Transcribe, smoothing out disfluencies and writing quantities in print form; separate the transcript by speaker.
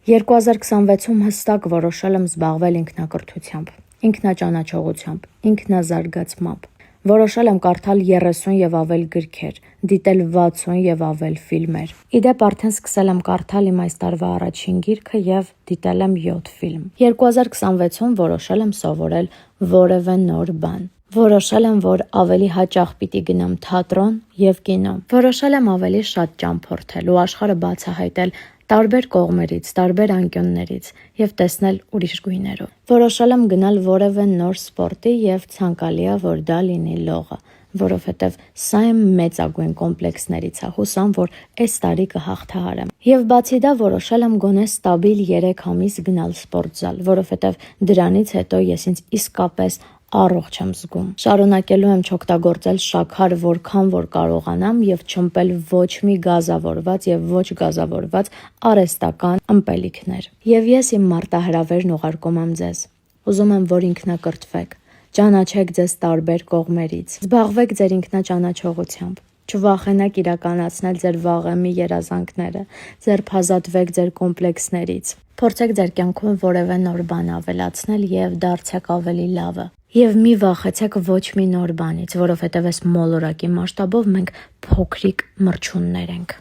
Speaker 1: 2026-ում հստակ որոշել եմ զբաղվել ինքնակրթությամբ, ինքնաճանաչողությամբ, ինքնազարգացմամբ։ Որոշել եմ կարդալ 30 եւ ավել գրքեր, դիտել 60 եւ ավել ֆիլմեր։ Իդեպ արդեն սկսել եմ կարդալ իմ այս տարվա առաջին գիրքը եւ դիտել եմ 7 ֆիլմ։ 2026-ում որոշել եմ սովորել որևէ նոր բան։ Որոշել եմ, որ ավելի հաճախ պիտի գնամ թատրոն եւ կինո։ Որոշել եմ ավելի շատ ճամփորդել ու աշխարհը բացահայտել տարբեր կողմերից, տարբեր անկյուններից եւ տեսնել ուրիշ գույներով։ Որոշել եմ գնալ որևէ նոր սպորտի եւ ցանկալի է, որ դա լինի լողը, որովհետեւ սա իմ մեծագույն կոմպլեքսներից է, հուսամ, որ այս տարի կհաղթահարեմ։ Եվ բացի դա որոշել եմ գոնե ստաբիլ 3 ամիս գնալ սպորտզալ, որովհետեւ դրանից հետո ես ինձ իսկապես առողջ եմ զգում։ Շարունակելու եմ չօգտագործել շաքար որքան որ կարողանամ եւ չըմպել ոչ մի գազավորված եւ ոչ գազավորված արհեստական ըմպելիքներ։ Եվ ես իմ մարտահրավերն ուղարկում եմ ձեզ։ Ուզում եմ, որ ինքնակրթվեք, ճանաչեք ձեզ տարբեր կողմերից, զբաղվեք ձեր ինքնաճանաչողությամբ, չվախենաք իրականացնել ձեր վաղեմի երազանքները, ձերբազատվեք ձեր կոմպլեքսներից, փորձեք ձեր կյանքում որևէ նոր բան ավելացնել եւ դարձեք ավելի լավը։ Եվ մի վախեցեք ոչ մի նոր բանից, որովհետև այս մոլորակի մասշտաբով մենք փոքրիկ մրջյուններ ենք։